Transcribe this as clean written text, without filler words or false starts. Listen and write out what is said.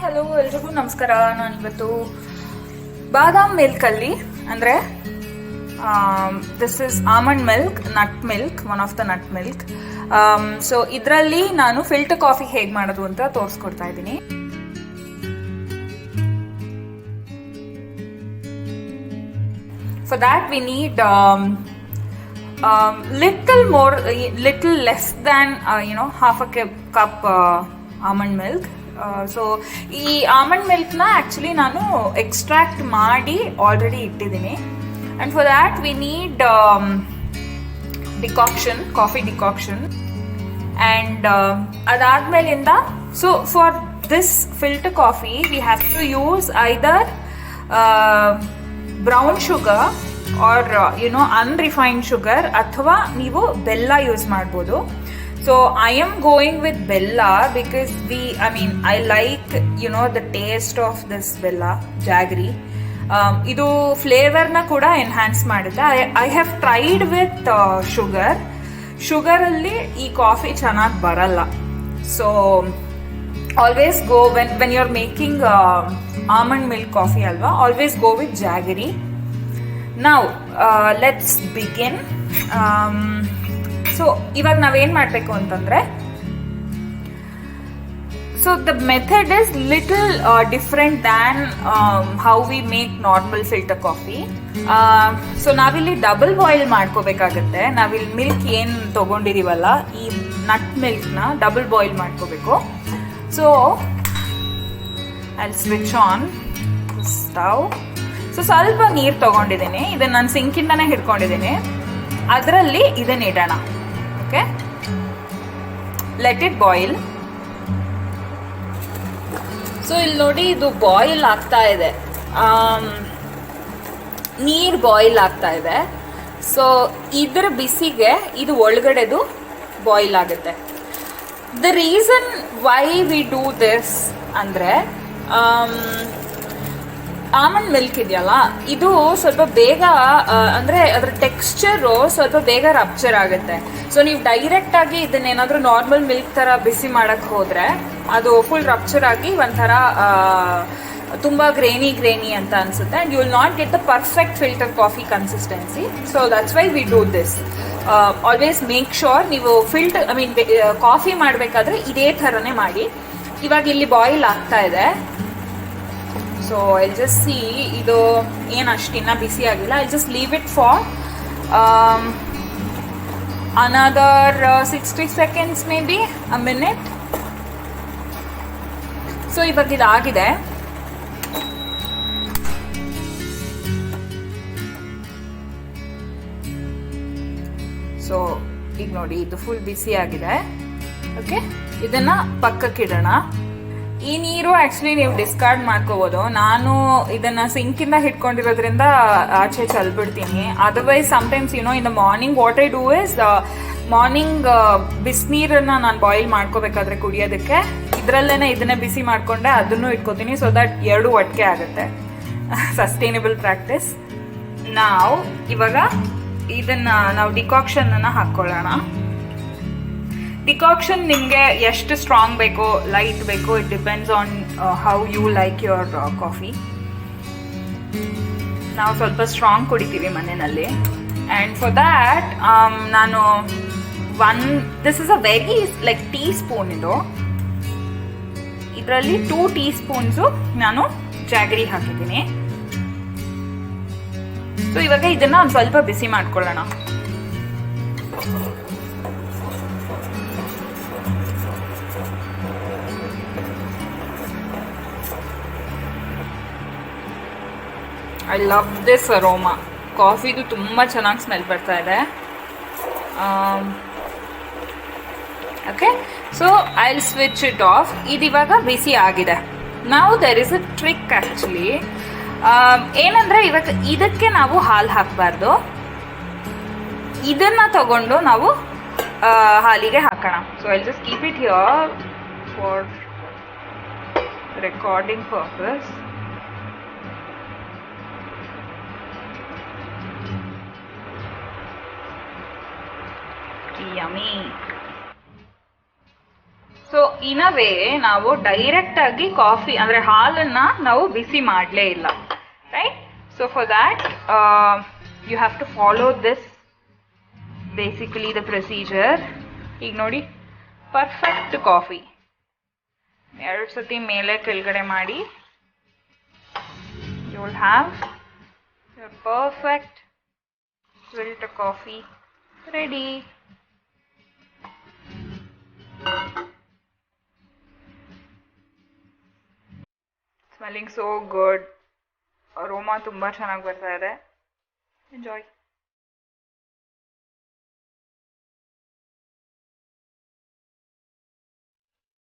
Hi hello ಎಲ್ರಿಗೂ ನಮಸ್ಕಾರ. ನಾನಿವತ್ತು ಬಾದಾಮ್ ಮಿಲ್ಕಲ್ಲಿ ಅಂದರೆ this is almond milk, nut milk, one of the nut milk. So ಇದರಲ್ಲಿ ನಾನು ಫಿಲ್ಟರ್ ಕಾಫಿ ಹೇಗೆ ಮಾಡೋದು ಅಂತ ತೋರಿಸ್ಕೊಡ್ತಾ ಇದ್ದೀನಿ. For that we need little less than half a cup almond milk. So ಈ ಆಮಂಡ್ ಮಿಲ್ಕ್ನ ಆ್ಯಕ್ಚುಲಿ ನಾನು ಎಕ್ಸ್ಟ್ರಾಕ್ಟ್ ಮಾಡಿ ಆಲ್ರೆಡಿ ಇಟ್ಟಿದ್ದೀನಿ. And for that we need decoction, coffee decoction. And ಅದಾದಮೇಲಿಂದ so for this filter coffee we have to use either brown sugar R unrefined sugar, ಅಥವಾ ನೀವು ಬೆಲ್ಲ use ಮಾಡ್ಬೋದು. So I am going with bella because I like the taste of this bella jaggery. Idu flavor na kuda enhance ಮಾಡುತ್ತೆ. I have tried with sugar alli ee coffee chanag baralla. So always go when you're making almond milk coffee alva, always go with jaggery. Now let's begin. So ಇವಾಗ ನಾವೇನು ಮಾಡಬೇಕು ಅಂತಂದರೆ, so the method is little different than how we make normal filter coffee. So ನಾವಿಲ್ಲಿ double boil ಮಾಡ್ಕೋಬೇಕಾಗತ್ತೆ. ನಾವಿಲ್ಲಿ milk ಏನು ತೊಗೊಂಡಿದ್ದೀವಲ್ಲ, ಈ nut ಮಿಲ್ಕ್ನ double boil ಮಾಡ್ಕೋಬೇಕು. So I switch on stove. So ಸ್ವಲ್ಪ ನೀರು ತೊಗೊಂಡಿದ್ದೀನಿ, ಇದನ್ನು ನಾನು ಸಿಂಕಿಂದನೇ ಹಿಡ್ಕೊಂಡಿದ್ದೀನಿ. ಅದರಲ್ಲಿ ಇದನ್ನ ಇಡೋಣ. Okay, let it boil. So ಇಲ್ಲಿ ನೋಡಿ, ಇದು ಬಾಯ್ಲ್ ಆಗ್ತಾ ಇದೆ, ನೀರು ಬಾಯ್ಲ್ ಆಗ್ತಾ ಇದೆ. ಸೊ ಇದರ ಬಿಸಿಗೆ ಇದು ಒಳಗಡೆದು ಬಾಯ್ಲ್ ಆಗುತ್ತೆ. The reason why we do this ಅಂದರೆ, ಆಮಂಡ್ ಮಿಲ್ಕ್ ಇದೆಯಲ್ಲ, ಇದು ಸ್ವಲ್ಪ ಬೇಗ ಅಂದರೆ ಅದರ ಟೆಕ್ಸ್ಚರು ಸ್ವಲ್ಪ ಬೇಗ ರಪ್ಚರ್ ಆಗುತ್ತೆ. ಸೊ ನೀವು ಡೈರೆಕ್ಟಾಗಿ ಇದನ್ನೇನಾದರೂ ನಾರ್ಮಲ್ ಮಿಲ್ಕ್ ಥರ ಬಿಸಿ ಮಾಡೋಕ್ಕೆ ಹೋದರೆ ಅದು ಫುಲ್ ರಪ್ಚರ್ ಆಗಿ ಒಂಥರ ತುಂಬ ಗ್ರೇನಿ ಅಂತ ಅನಿಸುತ್ತೆ. And you will not get the perfect filter coffee consistency. So that's why we do this. Always make sure ನೀವು ಕಾಫಿ ಮಾಡಬೇಕಾದ್ರೆ ಇದೇ ಥರನೇ ಮಾಡಿ. ಇವಾಗ ಇಲ್ಲಿ ಬಾಯ್ಲ್ ಆಗ್ತಾ ಇದೆ. ಸೊ ಐ ಜಸ್ಟ್ ಸಿ, ಇದು ಏನು ಅಷ್ಟಿನ್ನ ಬಿಸಿ ಆಗಿಲ್ಲ. I just leave it for another 60 seconds, may be a minute. So ಇವಾಗ ಇದಾಗಿದೆ. ಸೊ ಈಗ ನೋಡಿ, ಇದು ಫುಲ್ ಬಿಸಿ ಆಗಿದೆ. ಓಕೆ, ಇದನ್ನ ಪಕ್ಕಕ್ಕಿಡೋಣ. ಈ ನೀರು ಆ್ಯಕ್ಚುಲಿ ನೀವು ಡಿಸ್ಕಾರ್ಡ್ ಮಾಡ್ಕೋಬೋದು. ನಾನು ಇದನ್ನು ಸಿಂಕಿಂದ ಹಿಡ್ಕೊಂಡಿರೋದ್ರಿಂದ ಆಚೆ ಚಲ್ಬಿಡ್ತೀನಿ. Otherwise sometimes in the morning what I do is, morning ಬಿಸಿನೀರನ್ನು ನಾನು ಬಾಯ್ಲ್ ಮಾಡ್ಕೋಬೇಕಾದ್ರೆ ಕುಡಿಯೋದಕ್ಕೆ ಇದರಲ್ಲೇ ಇದನ್ನೇ ಬಿಸಿ ಮಾಡಿಕೊಂಡೆ ಅದನ್ನು ಇಟ್ಕೋತೀನಿ. ಸೊ ದಟ್ ಎರಡು ಒಟ್ಟಿಗೆ ಆಗುತ್ತೆ. Sustainable practice. ಇವಾಗ ಇದನ್ನು ನಾವು ಡಿಕಾಕ್ಷನನ್ನು ಹಾಕ್ಕೊಳ್ಳೋಣ. ಡಿಕಾಕ್ಷನ್ ನಿಮಗೆ ಎಷ್ಟು ಸ್ಟ್ರಾಂಗ್ ಬೇಕೋ, ಲೈಟ್ ಬೇಕೋ, it depends on how you like your coffee. ನಾವು ಸ್ವಲ್ಪ ಸ್ಟ್ರಾಂಗ್ ಕುಡಿತೀವಿ ಮನೆಯಲ್ಲಿ. ಆ್ಯಂಡ್ ಫಾರ್ ದ್ಯಾಟ್ ನಾನು this is a very like teaspoon. ಇದರಲ್ಲಿ 2 teaspoons ನಾನು ಜಾಗರಿ ಹಾಕಿದ್ದೀನಿ. ಸೊ ಇವಾಗ ಇದನ್ನು ಒಂದು ಸ್ವಲ್ಪ ಬಿಸಿ ಮಾಡ್ಕೊಳ್ಳೋಣ. I love this aroma. ಕಾಫಿದು ತುಂಬ ಚೆನ್ನಾಗಿ ಸ್ಮೆಲ್ ಬರ್ತಾ ಇದೆ. Okay, so I will switch it off. ಇದಿವಾಗ ಬಿಸಿ ಆಗಿದೆ. ನಾವು there is a trick actually. ಏನಂದರೆ, ಇವಾಗ ಇದಕ್ಕೆ ನಾವು ಹಾಲು ಹಾಕಬಾರ್ದು. ಇದನ್ನು ತಗೊಂಡು ನಾವು ಹಾಲಿಗೆ ಹಾಕೋಣ. So I just keep it here for recording purpose. Yummy. So in a way ನಾವು ಡೈರೆಕ್ಟ್ ಆಗಿ ಕಾಫಿ ಅಂದ್ರೆ ಹಾಲನ್ನ ನಾವು ಬಿಸಿ ಮಾಡಲೇ ಇಲ್ಲ, right? So for that you have to follow this basically the procedure. ಈಗ ನೋಡಿ, ಪರ್ಫೆಕ್ಟ್ ಕಾಫಿ. 2 ಸತಿ ಮೇಲೆ ಕೆಳಗಡೆ ಮಾಡಿ, you will have your perfect filter coffee ready. Smelling so good. Aroma ತುಂಬಾ ಚೆನ್ನಾಗಿ ಬರ್ತಾ ಇದೆ. Enjoy.